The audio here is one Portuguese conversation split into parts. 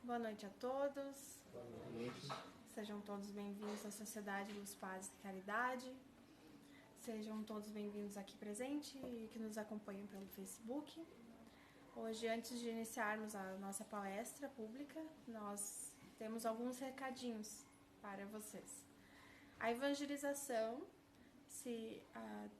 Boa noite a todos. Boa noite. Sejam todos bem-vindos à Sociedade Luz, Paz e Caridade. Sejam todos bem-vindos aqui presente e que nos acompanham pelo Facebook. Hoje, antes de iniciarmos a nossa palestra pública, nós temos alguns recadinhos para vocês. A evangelização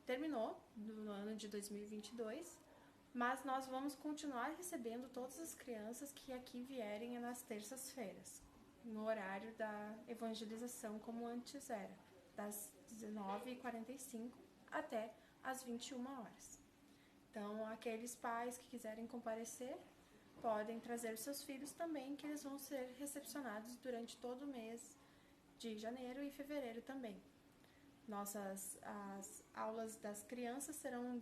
terminou no ano de 2022, mas nós vamos continuar recebendo todas as crianças que aqui vierem nas terças-feiras, no horário da evangelização como antes era, das 19h45 até as 21 horas. Então, aqueles pais que quiserem comparecer, podem trazer os seus filhos também, que eles vão ser recepcionados durante todo o mês de janeiro e fevereiro também. As aulas das crianças serão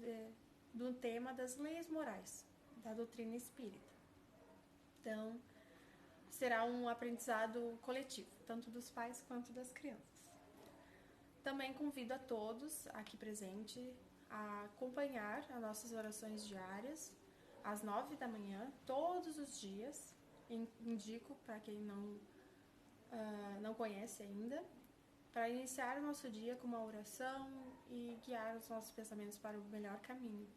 do tema das leis morais, da doutrina espírita. Então, será um aprendizado coletivo, tanto dos pais quanto das crianças. Também convido a todos aqui presentes a acompanhar as nossas orações diárias, às 9 da manhã, todos os dias. Indico para quem não conhece ainda, para iniciar o nosso dia com uma oração e guiar os nossos pensamentos para o melhor caminho.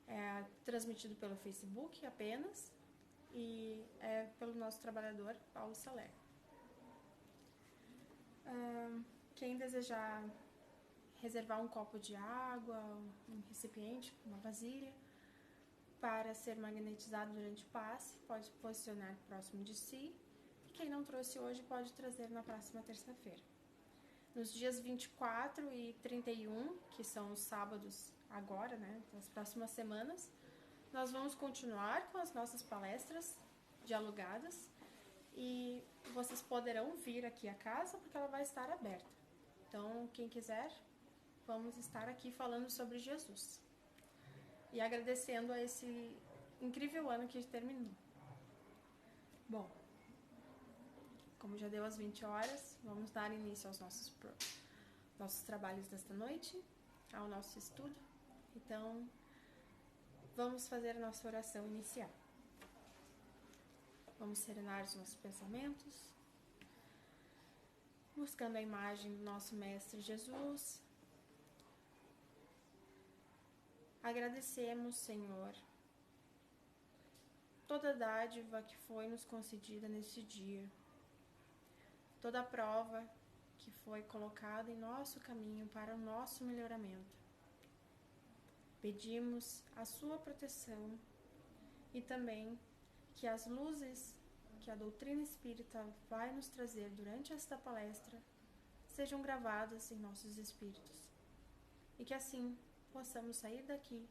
É transmitido pelo Facebook apenas e é pelo nosso trabalhador Paulo Saler. Quem desejar reservar um copo de água, um recipiente, uma vasilha, para ser magnetizado durante o passe, pode posicionar próximo de si. E quem não trouxe hoje pode trazer na próxima terça-feira. Nos dias 24 e 31, que são os sábados agora, das próximas semanas, nós vamos continuar com as nossas palestras dialogadas e vocês poderão vir aqui à casa porque ela vai estar aberta. Então, quem quiser, vamos estar aqui falando sobre Jesus e agradecendo a esse incrível ano que terminou. Bom, como já deu às 20 horas, vamos dar início aos nossos trabalhos desta noite, ao nosso estudo. Então, vamos fazer a nossa oração inicial. Vamos serenar os nossos pensamentos, buscando a imagem do nosso Mestre Jesus. Agradecemos, Senhor, toda dádiva que foi nos concedida neste dia, toda a prova que foi colocada em nosso caminho para o nosso melhoramento. Pedimos a sua proteção e também que as luzes que a doutrina espírita vai nos trazer durante esta palestra sejam gravadas em nossos espíritos e que assim possamos sair daqui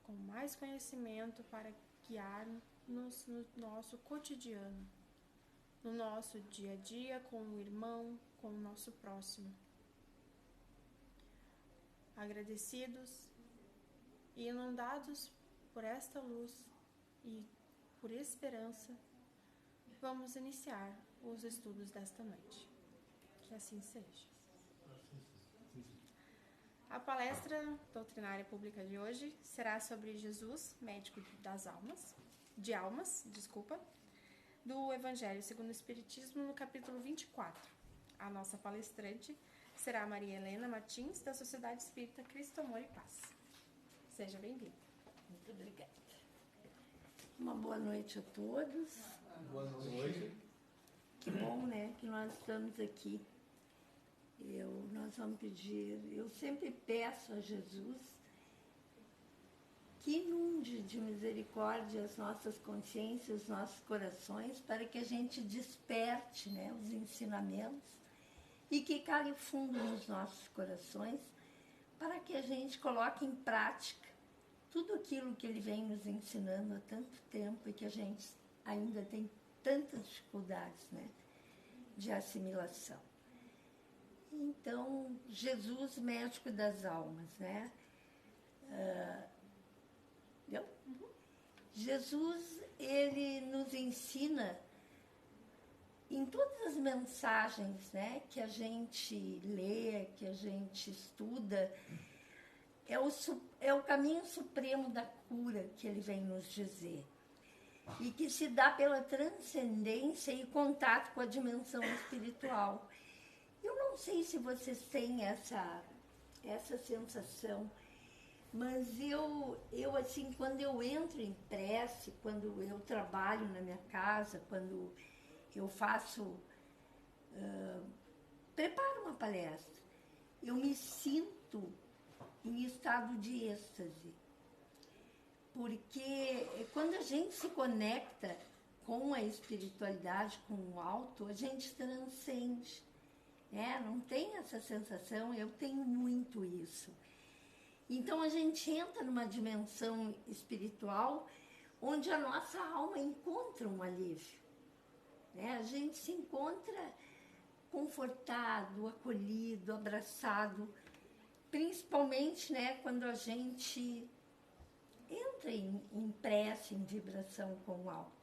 com mais conhecimento para guiar-nos no nosso cotidiano, no nosso dia a dia com o irmão, com o nosso próximo. Agradecidos e inundados por esta luz e por esperança, vamos iniciar os estudos desta noite. Que assim seja. A palestra doutrinária pública de hoje será sobre Jesus, médico de almas, do Evangelho segundo o Espiritismo, no capítulo 24. A nossa palestrante será Maria Helena Martins, da Sociedade Espírita Cristo, Amor e Paz. Seja bem-vinda. Muito obrigada. Uma boa noite a todos. Boa noite. Que bom, que nós estamos aqui. Nós vamos pedir, eu sempre peço a Jesus que inunde de misericórdia as nossas consciências, os nossos corações, para que a gente desperte os ensinamentos e que caia fundo nos nossos corações, para que a gente coloque em prática tudo aquilo que Ele vem nos ensinando há tanto tempo e que a gente ainda tem tantas dificuldades de assimilação. Então, Jesus, médico das almas, Entendeu? Jesus, ele nos ensina em todas as mensagens que a gente lê, que a gente estuda, é o caminho supremo da cura que ele vem nos dizer. e que se dá pela transcendência e contato com a dimensão espiritual. Eu não sei se vocês têm essa sensação, mas eu assim, quando eu entro em prece, quando eu trabalho na minha casa, quando eu preparo uma palestra, eu me sinto em estado de êxtase. Porque quando a gente se conecta com a espiritualidade, com o alto, a gente transcende. Não tem essa sensação, eu tenho muito isso. Então a gente entra numa dimensão espiritual onde a nossa alma encontra um alívio. A gente se encontra confortado, acolhido, abraçado, principalmente quando a gente entra em prece, em vibração com o alto.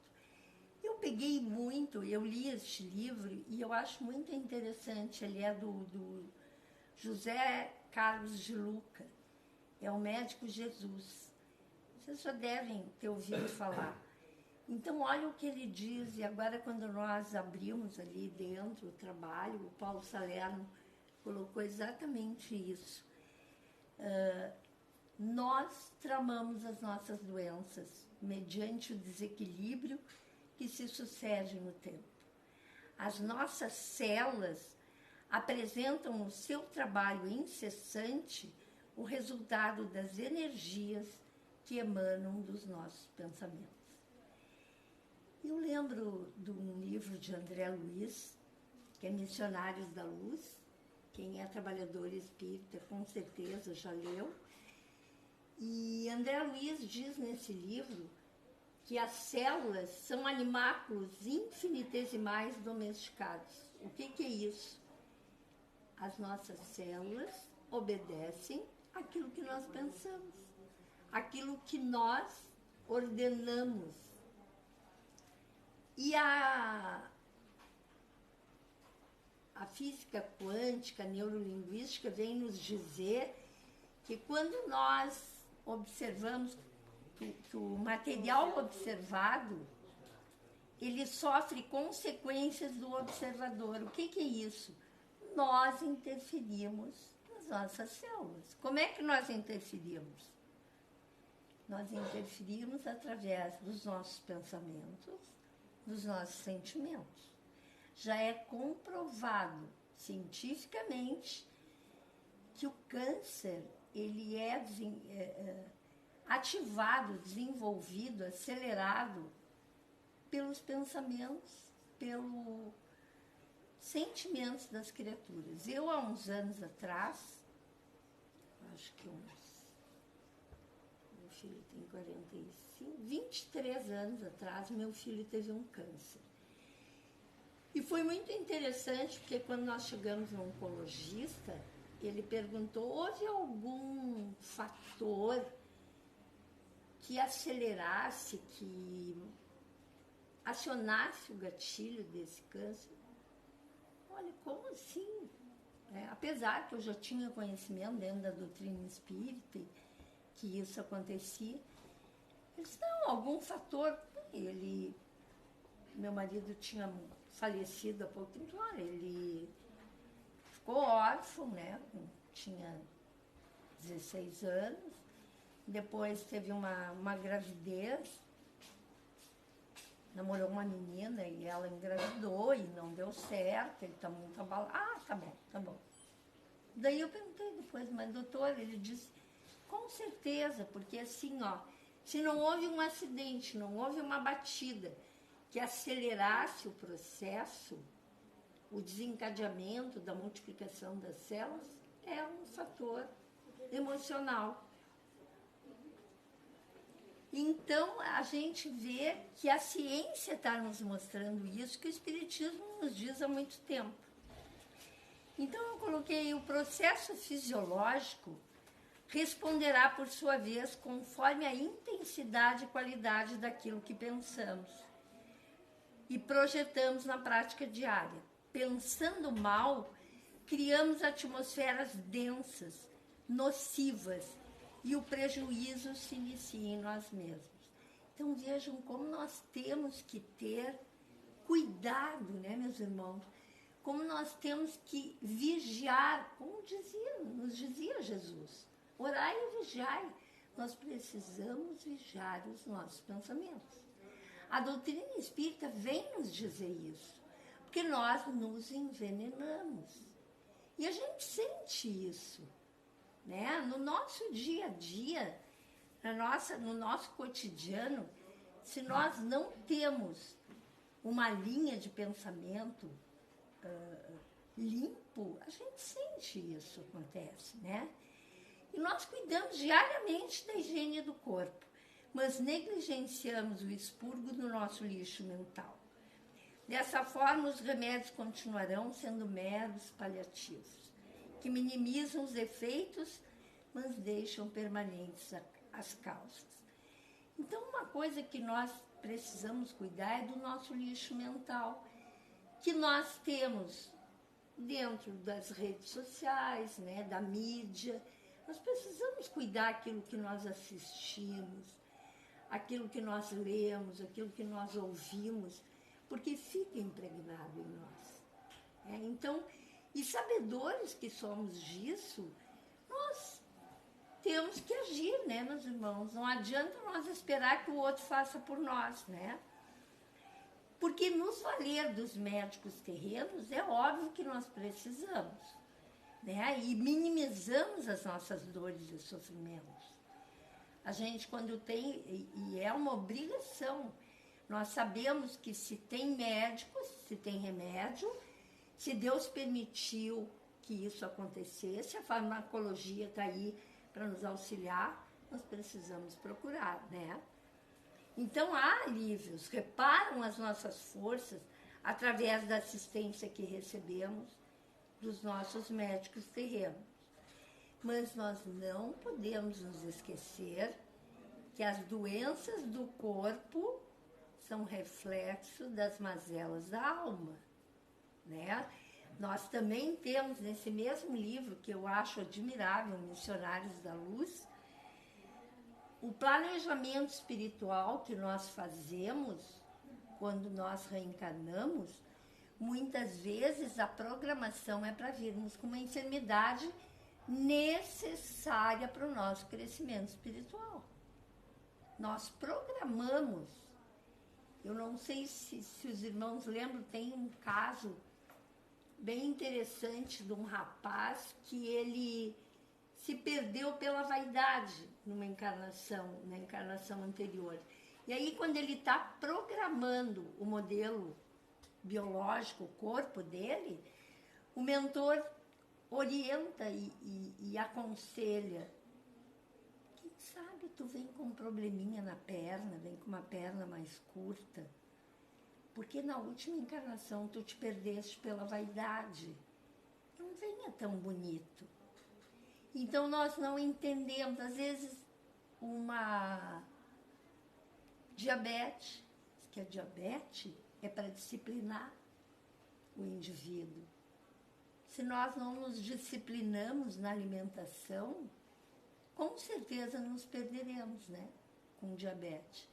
Eu li este livro e eu acho muito interessante. Ele é do José Carlos de Luca, é o Médico Jesus. Vocês já devem ter ouvido falar. Então, olha o que ele diz, e agora quando nós abrimos ali dentro o trabalho, o Paulo Salerno colocou exatamente isso. Nós tramamos as nossas doenças mediante o desequilíbrio que se sucede no tempo. As nossas células apresentam no seu trabalho incessante o resultado das energias que emanam dos nossos pensamentos. Eu lembro de um livro de André Luiz, que é Missionários da Luz. Quem é trabalhador espírita com certeza já leu. E André Luiz diz nesse livro que as células são animáculos infinitesimais domesticados. O que é isso? As nossas células obedecem àquilo que nós pensamos, aquilo que nós ordenamos. E a física quântica, a neurolinguística vem nos dizer que quando nós observamos que o material observado, ele sofre consequências do observador. O que é isso? Nós interferimos nas nossas células. Como é que nós interferimos? Nós interferimos através dos nossos pensamentos, dos nossos sentimentos. Já é comprovado cientificamente que o câncer ele é ativado, desenvolvido, acelerado pelos pensamentos, pelos sentimentos das criaturas. Eu, há uns anos atrás, acho que meu filho tem 45, 23 anos atrás, meu filho teve um câncer. E foi muito interessante, porque quando nós chegamos no oncologista, ele perguntou, houve algum fator que acelerasse, que acionasse o gatilho desse câncer? Olha, como assim? Apesar que eu já tinha conhecimento dentro da doutrina espírita que isso acontecia, ele disse, não, algum fator. Meu marido tinha falecido há pouco tempo, ele ficou órfão, tinha 16 anos, depois teve uma gravidez, namorou uma menina e ela engravidou e não deu certo, ele está muito abalado. Ah, tá bom. Daí eu perguntei depois, mas doutor, ele disse, com certeza, porque assim, se não houve um acidente, não houve uma batida que acelerasse o processo, o desencadeamento da multiplicação das células, é um fator emocional. Então, a gente vê que a ciência está nos mostrando isso, que o Espiritismo nos diz há muito tempo. Então, eu coloquei o processo fisiológico responderá, por sua vez, conforme a intensidade e qualidade daquilo que pensamos e projetamos na prática diária. Pensando mal, criamos atmosferas densas, nocivas, e o prejuízo se inicia em nós mesmos. Então vejam como nós temos que ter cuidado, né, meus irmãos? Como nós temos que vigiar, como nos dizia Jesus. Orai e vigiai. Nós precisamos vigiar os nossos pensamentos. A doutrina espírita vem nos dizer isso, porque nós nos envenenamos. E a gente sente isso, né? No nosso dia a dia, no nosso cotidiano, se nós não temos uma linha de pensamento limpo, a gente sente isso acontece, né? E nós cuidamos diariamente da higiene do corpo, mas negligenciamos o expurgo do nosso lixo mental. Dessa forma, os remédios continuarão sendo meros paliativos, que minimizam os efeitos, mas deixam permanentes as causas. Então, uma coisa que nós precisamos cuidar é do nosso lixo mental, que nós temos dentro das redes sociais, né, da mídia. Nós precisamos cuidar daquilo que nós assistimos, aquilo que nós lemos, aquilo que nós ouvimos, porque fica impregnado em nós. Então, e sabedores que somos disso, nós temos que agir, né, meus irmãos? Não adianta nós esperar que o outro faça por nós, né? Porque nos valer dos médicos terrenos, é óbvio que nós precisamos, né? E minimizamos as nossas dores e sofrimentos. A gente, quando tem, e é uma obrigação, nós sabemos que se tem médicos, se tem remédio, se Deus permitiu que isso acontecesse, a farmacologia está aí para nos auxiliar, nós precisamos procurar, né? Então, há alívios, reparam as nossas forças através da assistência que recebemos dos nossos médicos terrenos. Mas nós não podemos nos esquecer que as doenças do corpo são reflexo das mazelas da alma, né? Nós também temos nesse mesmo livro, que eu acho admirável, Missionários da Luz, o planejamento espiritual que nós fazemos quando nós reencarnamos. Muitas vezes a programação é para virmos com uma enfermidade necessária para o nosso crescimento espiritual. Nós programamos. Eu não sei se os irmãos lembram, tem um caso bem interessante de um rapaz que ele se perdeu pela vaidade na encarnação anterior. E aí, quando ele está programando o modelo biológico, o corpo dele, o mentor orienta e aconselha. Quem sabe tu vem com um probleminha na perna, vem com uma perna mais curta, porque na última encarnação tu te perdeste pela vaidade. Não venha tão bonito. Então nós não entendemos, às vezes, uma diabetes, que a diabetes é para disciplinar o indivíduo. Se nós não nos disciplinamos na alimentação, com certeza nos perderemos, né, com diabetes.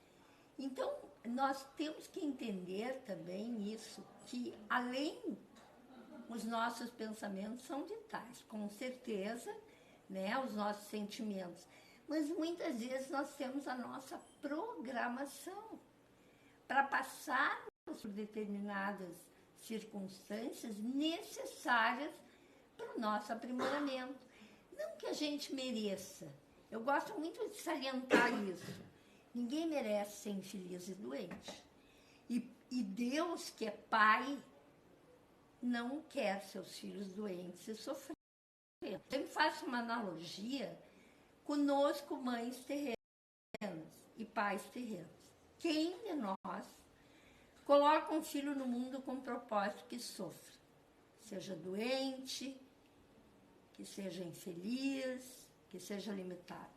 Então, nós temos que entender também isso, que além os nossos pensamentos são vitais, com certeza, né, os nossos sentimentos. Mas muitas vezes nós temos a nossa programação para passar por determinadas circunstâncias necessárias para o nosso aprimoramento. Não que a gente mereça. Eu gosto muito de salientar isso. Ninguém merece ser infeliz e doente. E Deus, que é Pai, não quer seus filhos doentes e sofrendo. Eu sempre faço uma analogia conosco, mães terrenas e pais terrenos. Quem de nós coloca um filho no mundo com propósito que sofra? Seja doente, que seja infeliz, que seja limitado.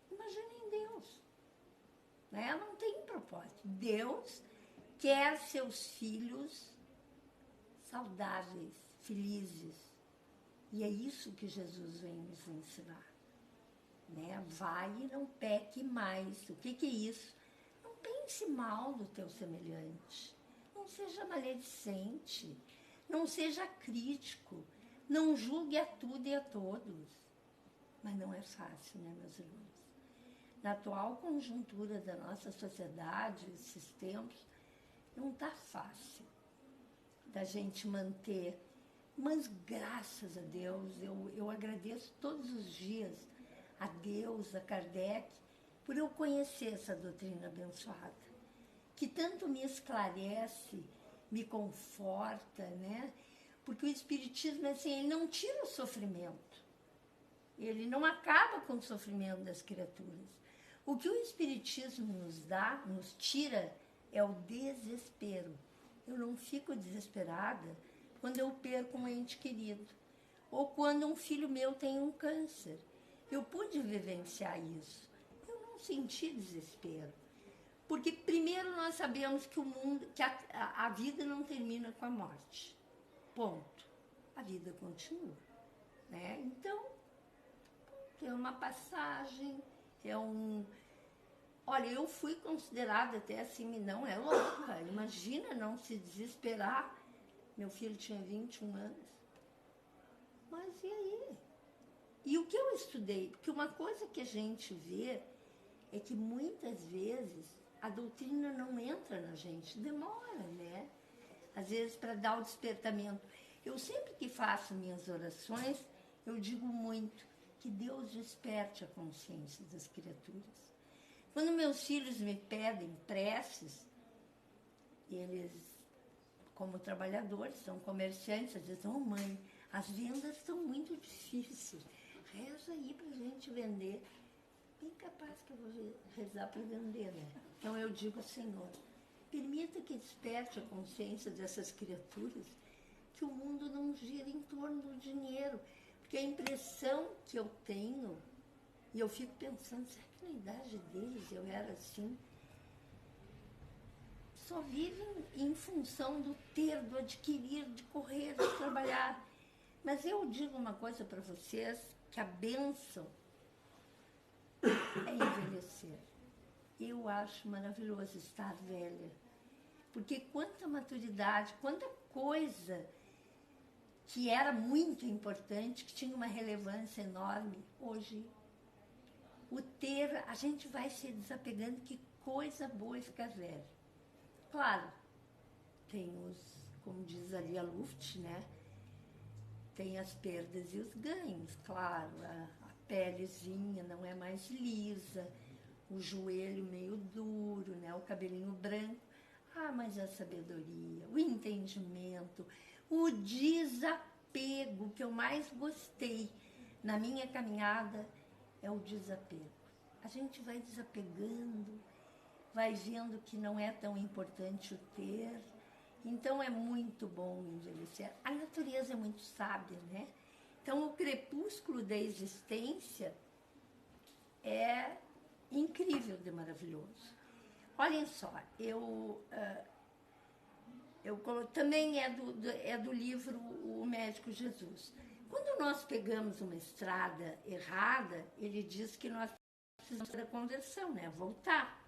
Imaginem Deus. Né? Não tem propósito. Deus quer seus filhos saudáveis, felizes. E é isso que Jesus vem nos ensinar. Né? Vai e não peque mais. O que é isso? pense mal do teu semelhante. Não seja maledicente. Não seja crítico. Não julgue a tudo e a todos. Mas não é fácil, né, meus irmãos? Na atual conjuntura da nossa sociedade, esses tempos, não está fácil da gente manter. Mas graças a Deus, eu agradeço todos os dias a Deus, a Kardec, por eu conhecer essa doutrina abençoada, que tanto me esclarece, me conforta, né? Porque o Espiritismo, assim, ele não tira o sofrimento. Ele não acaba com o sofrimento das criaturas. O que o Espiritismo nos dá, nos tira, é o desespero. Eu não fico desesperada quando eu perco um ente querido, ou quando um filho meu tem um câncer. Eu pude vivenciar isso. Eu não senti desespero. Porque primeiro nós sabemos que o mundo, que a vida não termina com a morte. Ponto. A vida continua, né? Então, é uma passagem, é um... Olha, eu fui considerada até assim, não é louca. Imagina não se desesperar. Meu filho tinha 21 anos. Mas e aí? E o que eu estudei? Porque uma coisa que a gente vê é que muitas vezes a doutrina não entra na gente, demora, né? Às vezes para dar o despertamento. Eu sempre que faço minhas orações, eu digo muito que Deus desperte a consciência das criaturas. Quando meus filhos me pedem preces, eles, como trabalhadores, são comerciantes, às vezes, mãe, as vendas estão muito difíceis. Reza aí para a gente vender. Bem capaz que eu vou rezar para vender, né? Então eu digo, Senhor, permita que desperte a consciência dessas criaturas, que o mundo não gira em torno do dinheiro. Porque a impressão que eu tenho, e eu fico pensando, será que na idade deles eu era assim? Só vivem em função do ter, do adquirir, de correr, de trabalhar. Mas eu digo uma coisa para vocês, que a bênção é envelhecer. Eu acho maravilhoso estar velha. Porque quanta maturidade, quanta coisa que era muito importante, que tinha uma relevância enorme, hoje o ter, a gente vai se desapegando, que coisa boa é ficar velho. Claro, tem os, como diz ali a Luft, né? Tem as perdas e os ganhos, claro, a pelezinha não é mais lisa, o joelho meio duro, né? O cabelinho branco. Ah, mas a sabedoria, o entendimento, o desapego, que eu mais gostei na minha caminhada, é o desapego. A gente vai desapegando, vai vendo que não é tão importante o ter. Então é muito bom envelhecer. A natureza é muito sábia, né? Então o crepúsculo da existência é incrível de maravilhoso. Olhem só, também é do livro O Médico Jesus. Quando nós pegamos uma estrada errada, ele diz que nós precisamos da conversão, né? Voltar.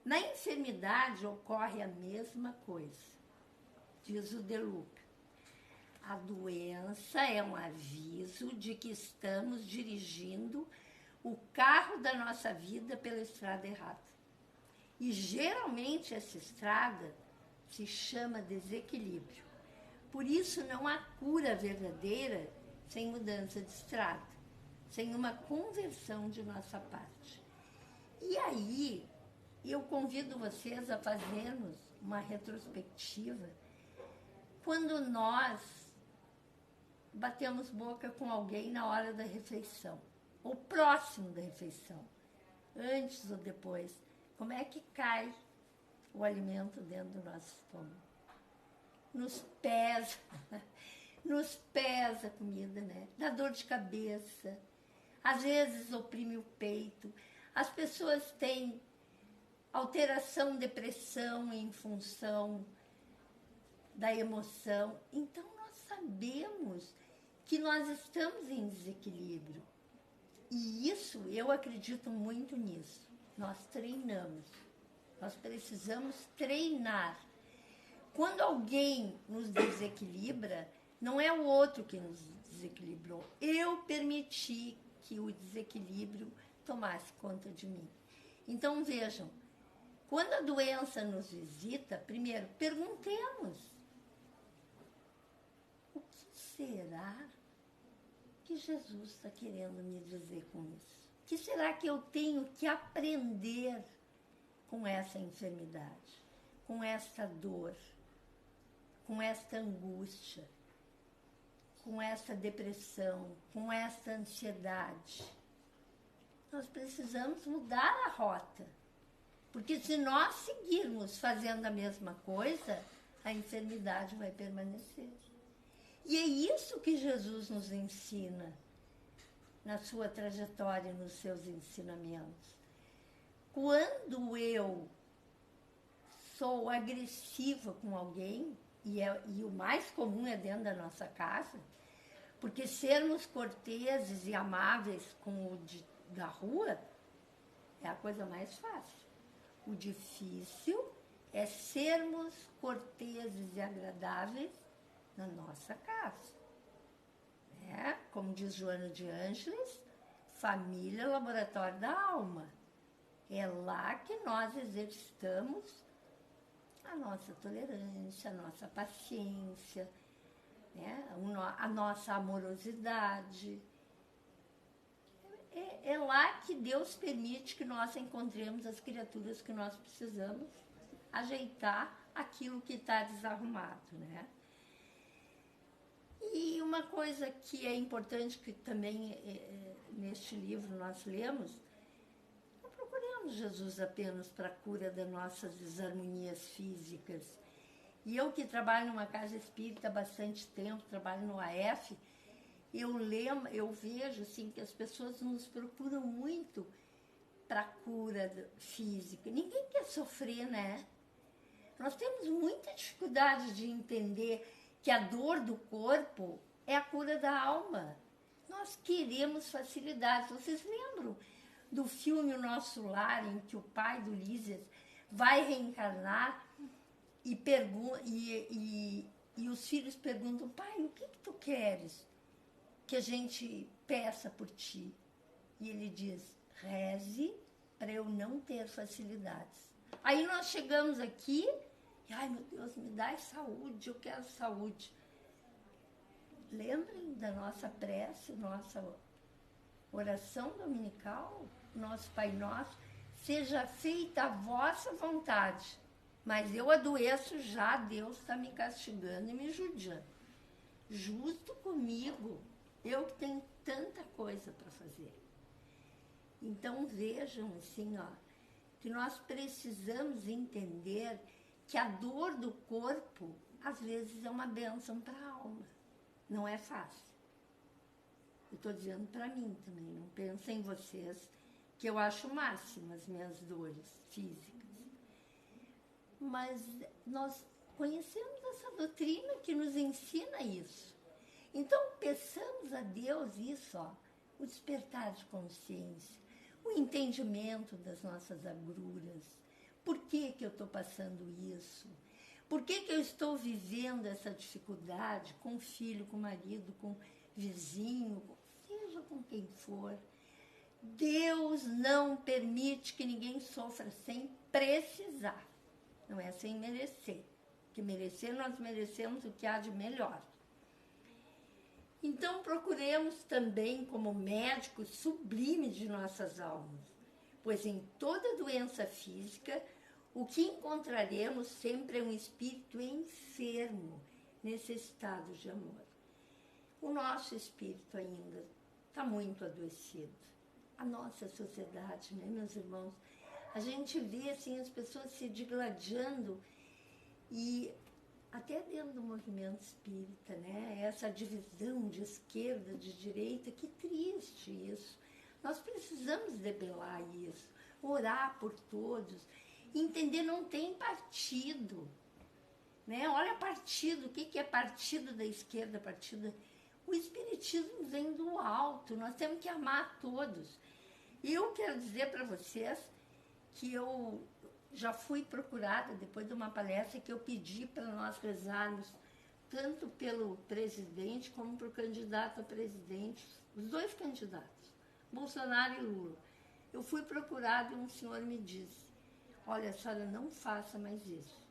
Na enfermidade ocorre a mesma coisa, diz o De Luca. A doença é um aviso de que estamos dirigindo o carro da nossa vida pela estrada errada. E geralmente essa estrada se chama desequilíbrio. Por isso não há cura verdadeira sem mudança de estrada, sem uma conversão de nossa parte. E aí, eu convido vocês a fazermos uma retrospectiva quando nós batemos boca com alguém na hora da refeição, ou próximo da refeição, antes ou depois. Como é que cai o alimento dentro do nosso estômago? Nos pesa a comida, né? Dá dor de cabeça, às vezes oprime o peito. As pessoas têm alteração, depressão em função da emoção. Então, nós sabemos que nós estamos em desequilíbrio. E isso, eu acredito muito nisso. Nós treinamos. Nós precisamos treinar. Quando alguém nos desequilibra, não é o outro que nos desequilibrou. Eu permiti que o desequilíbrio tomasse conta de mim. Então, vejam, quando a doença nos visita, primeiro, perguntemos: o que será que Jesus está querendo me dizer com isso? O que será que eu tenho que aprender com essa enfermidade, com esta dor, com esta angústia, com esta depressão, com esta ansiedade? Nós precisamos mudar a rota, porque se nós seguirmos fazendo a mesma coisa, a enfermidade vai permanecer. E é isso que Jesus nos ensina na sua trajetória, nos seus ensinamentos. Quando eu sou agressiva com alguém, e o mais comum é dentro da nossa casa, porque sermos corteses e amáveis com o da rua é a coisa mais fácil. O difícil é sermos corteses e agradáveis na nossa casa. Como diz Joana de Ângeles, família é laboratório da alma. É lá que nós exercitamos a nossa tolerância, a nossa paciência, a nossa amorosidade. É lá que Deus permite que nós encontremos as criaturas que nós precisamos ajeitar aquilo que está desarrumado, né? E uma coisa que é importante, que também neste livro nós lemos, não procuramos Jesus apenas para a cura das nossas desarmonias físicas. E eu que trabalho numa casa espírita há bastante tempo, trabalho no AF, eu vejo assim, que as pessoas nos procuram muito para a cura física. Ninguém quer sofrer, né? Nós temos muita dificuldade de entender que a dor do corpo é a cura da alma. Nós queremos facilidade. Vocês lembram do filme O Nosso Lar, em que o pai do Ulisses vai reencarnar e os filhos perguntam: pai, o que tu queres que a gente peça por ti? E ele diz: reze para eu não ter facilidades. Aí nós chegamos aqui e, ai meu Deus, me dá saúde, eu quero saúde. Lembrem da nossa prece, nossa oração dominical, nosso Pai Nosso: seja feita a vossa vontade, mas eu adoeço já, Deus está me castigando e me judiando. Justo comigo, eu que tenho tanta coisa para fazer. Então vejam assim, que nós precisamos entender que a dor do corpo, às vezes, é uma bênção para a alma. Não é fácil. Eu estou dizendo para mim também, não pensem em vocês, que eu acho o máximo as minhas dores físicas. Mas nós conhecemos essa doutrina que nos ensina isso. Então, peçamos a Deus isso, o despertar de consciência, o entendimento das nossas agruras. Por que eu estou passando isso? Por que eu estou vivendo essa dificuldade com o filho, com o marido, com o vizinho, seja com quem for? Deus não permite que ninguém sofra sem precisar. Não é sem merecer. Porque merecer, nós merecemos o que há de melhor. Então, procuremos também, como médicos sublimes de nossas almas, pois em toda doença física, o que encontraremos sempre é um espírito enfermo, necessitado de amor. O nosso espírito ainda está muito adoecido. A nossa sociedade, né, meus irmãos? A gente vê assim, as pessoas se digladiando e até dentro do movimento espírita, né? Essa divisão de esquerda, de direita, que triste isso. Nós precisamos debelar isso, orar por todos, entender, não tem partido, né? Olha partido, o que é partido da esquerda, partido... O espiritismo vem do alto, nós temos que amar todos. E eu quero dizer para vocês que eu já fui procurada depois de uma palestra que eu pedi para nós rezarmos tanto pelo presidente como para o candidato a presidente, os dois candidatos, Bolsonaro e Lula. Eu fui procurada e um senhor me disse, olha, a senhora não faça mais isso.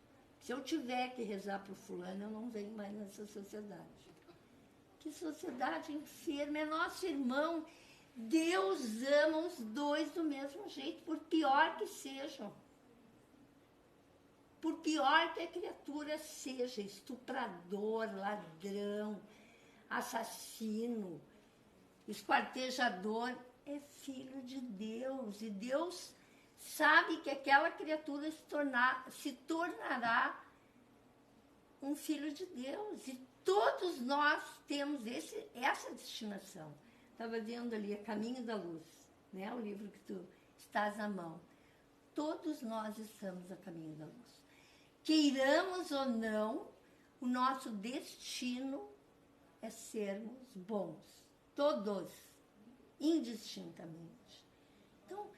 Se eu tiver que rezar para o fulano, eu não venho mais nessa sociedade. Que sociedade enferma, é nosso irmão. Deus ama os dois do mesmo jeito, por pior que sejam. Por pior que a criatura seja, estuprador, ladrão, assassino, esquartejador, é filho de Deus. E Deus sabe que aquela criatura se tornará um filho de Deus. E todos nós temos essa destinação. Estava vendo ali, A Caminho da Luz, né? O livro que tu estás na mão. Todos nós estamos a caminho da luz. Queiramos ou não, o nosso destino é sermos bons. Todos, indistintamente. Então,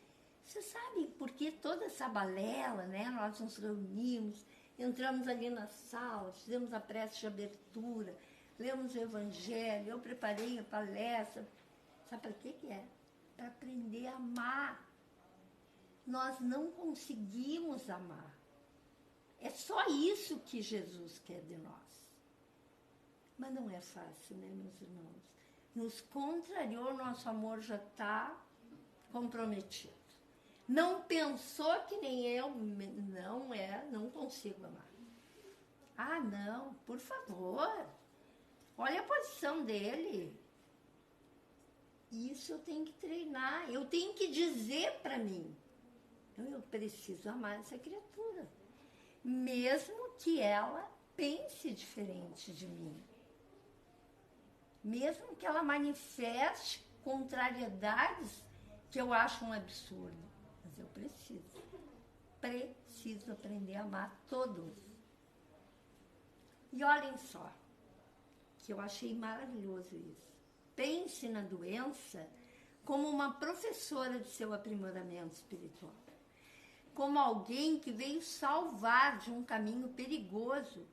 você sabe por que toda essa balela, né? Nós nos reunimos, entramos ali na sala, fizemos a prece de abertura, lemos o Evangelho, eu preparei a palestra. Sabe para que é? Para aprender a amar. Nós não conseguimos amar. É só isso que Jesus quer de nós. Mas não é fácil, né, meus irmãos? Nos contrariou, nosso amor já está comprometido. Não pensou que nem eu, não consigo amar. Ah, não, por favor. Olha a posição dele. Isso eu tenho que treinar, eu tenho que dizer para mim. Então eu preciso amar essa criatura. Mesmo que ela pense diferente de mim. Mesmo que ela manifeste contrariedades que eu acho um absurdo. Mas eu preciso aprender a amar todos. E olhem só, que eu achei maravilhoso isso. Pense na doença como uma professora de seu aprimoramento espiritual. Como alguém que veio salvar de um caminho perigoso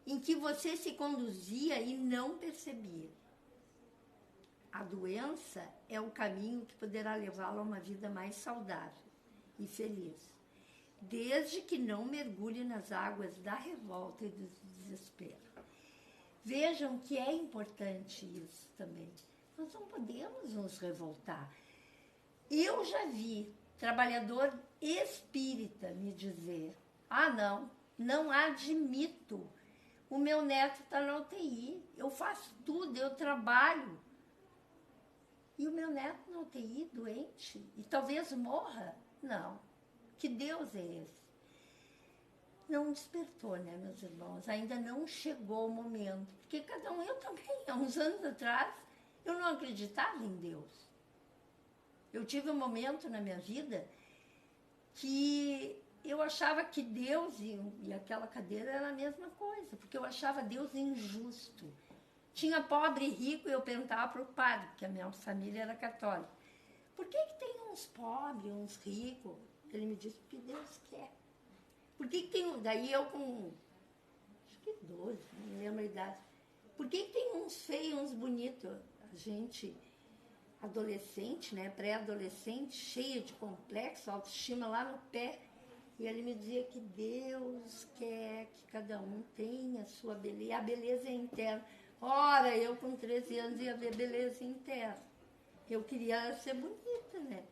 em que você se conduzia e não percebia. A doença é o caminho que poderá levá-lo a uma vida mais saudável e feliz, desde que não mergulhe nas águas da revolta e do desespero. Vejam que é importante isso também. Nós não podemos nos revoltar. Eu já vi trabalhador espírita me dizer, não admito, o meu neto está na UTI, eu faço tudo, eu trabalho. E o meu neto na UTI, doente, e talvez morra? Não. Que Deus é esse? Não despertou, né, meus irmãos? Ainda não chegou o momento. Porque cada um, eu também, há uns anos atrás, eu não acreditava em Deus. Eu tive um momento na minha vida que eu achava que Deus e aquela cadeira era a mesma coisa, porque eu achava Deus injusto. Tinha pobre e rico e eu perguntava para o padre, porque a minha família era católica, por que tem uns pobres, uns ricos? Ele me disse, porque Deus quer. Por que tem, daí eu com, acho que 12, não me lembro a idade, por que tem uns feios, uns bonitos? A gente, adolescente, né, pré-adolescente, cheia de complexo, autoestima lá no pé, e ele me dizia que Deus quer que cada um tenha a sua beleza, a beleza é interna. Ora, eu com 13 anos ia ver beleza interna. Eu queria ser bonita, né?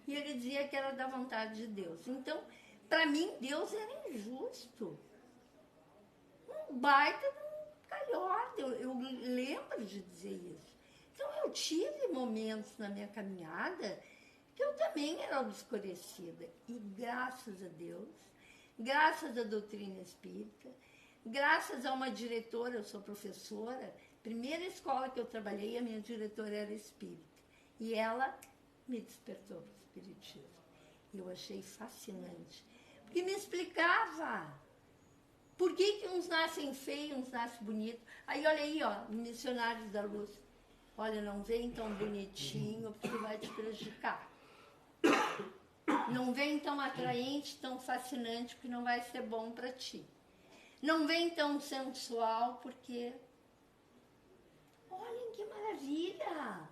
E ele dizia que era da vontade de Deus. Então, para mim, Deus era injusto. Um baita de um calhorda. Eu lembro de dizer isso. Então, eu tive momentos na minha caminhada que eu também era obscurecida. E graças a Deus, graças à doutrina espírita, graças a uma diretora, eu sou professora, primeira escola que eu trabalhei, a minha diretora era espírita. E ela me despertou para o espiritismo. Eu achei fascinante. Porque me explicava por que uns nascem feios, uns nascem bonitos. Aí, olha aí, ó, Missionários da Luz. Olha, não vem tão bonitinho, porque vai te prejudicar. Não vem tão atraente, tão fascinante, porque não vai ser bom para ti. Não vem tão sensual, porque... Olhem que maravilha!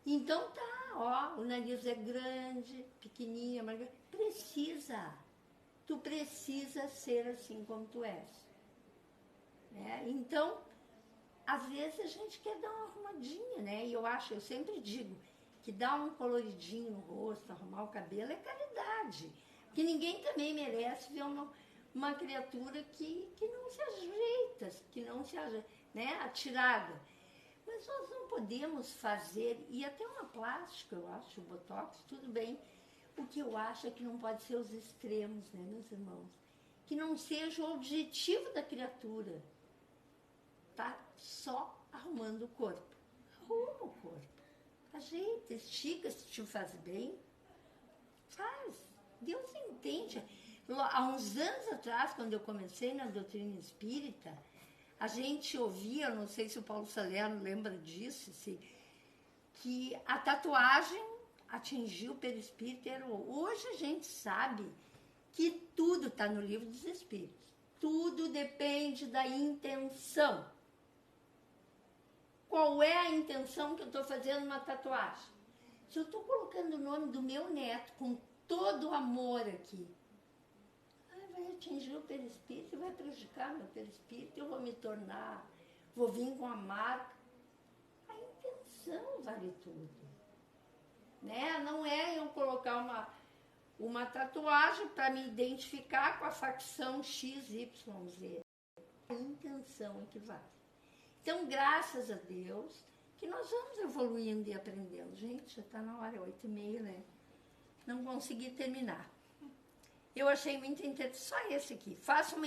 Então tá, ó, o nariz é grande, pequenininho, mas precisa. Tu precisa ser assim como tu és. Né? Então, às vezes a gente quer dar uma arrumadinha, né? E eu sempre digo que dar um coloridinho no rosto, arrumar o cabelo é caridade. Porque ninguém também merece ver uma criatura que não se ajeita, que não se ajeita, né? Atirada. Mas nós não podemos fazer, e até uma plástica, eu acho, o botox, tudo bem. O que eu acho é que não pode ser os extremos, né, meus irmãos? Que não seja o objetivo da criatura. Tá só arrumando o corpo. Arruma o corpo. Ajeita, estica, se te faz bem. Faz. Deus entende. Há uns anos atrás, quando eu comecei na doutrina espírita, a gente ouvia, não sei se o Paulo Salerno lembra disso, que a tatuagem atingiu o perispírito. Hoje a gente sabe que tudo está no livro dos espíritos. Tudo depende da intenção. Qual é a intenção que eu estou fazendo uma tatuagem? Se eu estou colocando o nome do meu neto com todo o amor aqui, vai atingir o perispírito, vai prejudicar meu perispírito, eu vou me tornar, vou vir com a marca. A intenção vale tudo. Né? Não é eu colocar uma tatuagem para me identificar com a facção XYZ. A intenção é que vale. Então, graças a Deus, que nós vamos evoluindo e aprendendo. Gente, já está na hora, 8h30, né? Não consegui terminar. Eu achei muito interessante, só esse aqui. Faça uma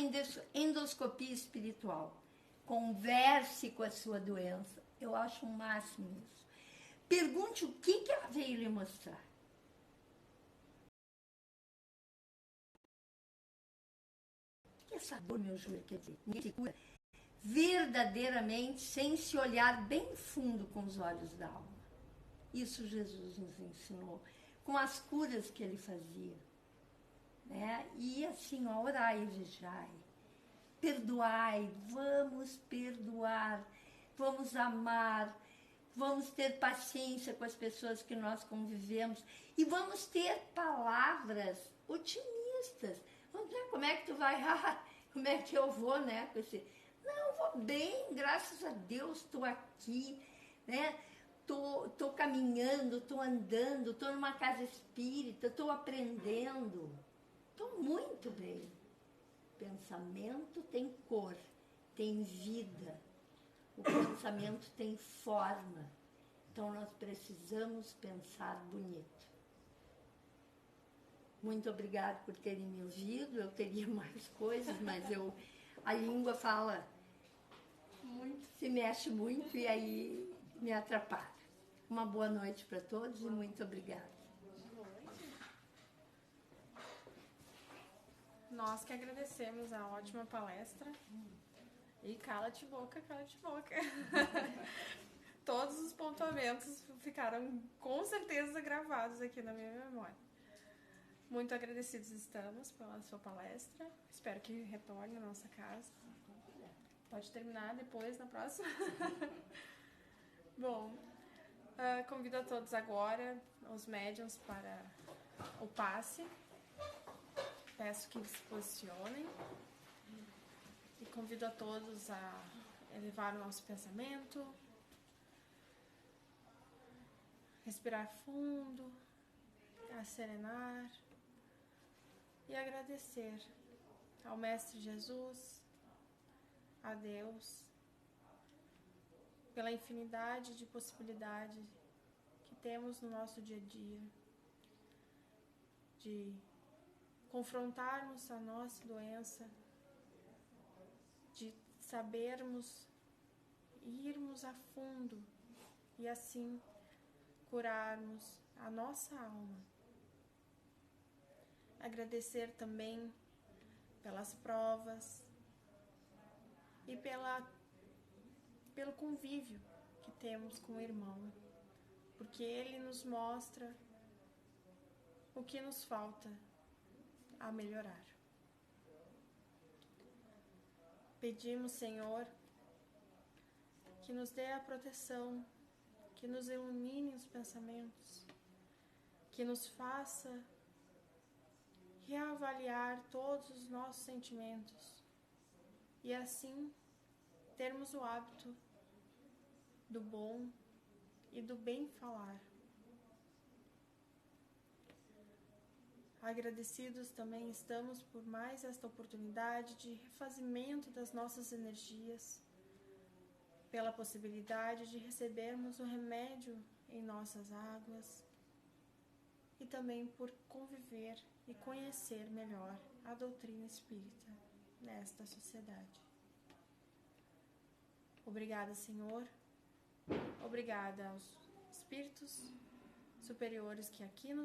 endoscopia espiritual. Converse com a sua doença. Eu acho o máximo isso. Pergunte o que ela veio lhe mostrar. O que é essa dor, meu joelho? Quer dizer, ninguém se cura verdadeiramente sem se olhar bem fundo com os olhos da alma. Isso Jesus nos ensinou, com as curas que ele fazia. Né? E assim, ó, orai e vigiai. Perdoai, vamos perdoar, vamos amar, vamos ter paciência com as pessoas que nós convivemos e vamos ter palavras otimistas. Vamos ver como é que tu vai, como é que eu vou, né? Com esse... Não, vou bem, graças a Deus, estou aqui, né? Tô caminhando, estou andando, estou numa casa espírita, estou aprendendo. Estou muito bem. Pensamento tem cor, tem vida. O pensamento tem forma. Então, nós precisamos pensar bonito. Muito obrigada por terem me ouvido. Eu teria mais coisas, mas a língua fala muito, se mexe muito e aí me atrapalha. Uma boa noite para todos e muito obrigada. Nós que agradecemos a ótima palestra. E cala-te boca, cala-te boca. Todos os pontuamentos ficaram com certeza gravados aqui na minha memória. Muito agradecidos estamos pela sua palestra. Espero que retorne à nossa casa. Pode terminar depois, na próxima. Bom, convido a todos agora, os médiuns, para o passe. Peço que se posicionem. E convido a todos a elevar o nosso pensamento. Respirar fundo. A serenar. E agradecer ao Mestre Jesus, a Deus, pela infinidade de possibilidades que temos no nosso dia a dia, de confrontarmos a nossa doença, de sabermos irmos a fundo e assim curarmos a nossa alma. Agradecer também pelas provas e pelo convívio que temos com o irmão, porque ele nos mostra o que nos falta a melhorar. Pedimos, Senhor, que nos dê a proteção, que nos ilumine os pensamentos, que nos faça reavaliar todos os nossos sentimentos e assim termos o hábito do bom e do bem falar. Agradecidos também estamos por mais esta oportunidade de refazimento das nossas energias, pela possibilidade de recebermos o remédio em nossas águas e também por conviver e conhecer melhor a doutrina espírita nesta sociedade. Obrigada, Senhor. Obrigada aos espíritos superiores que aqui nos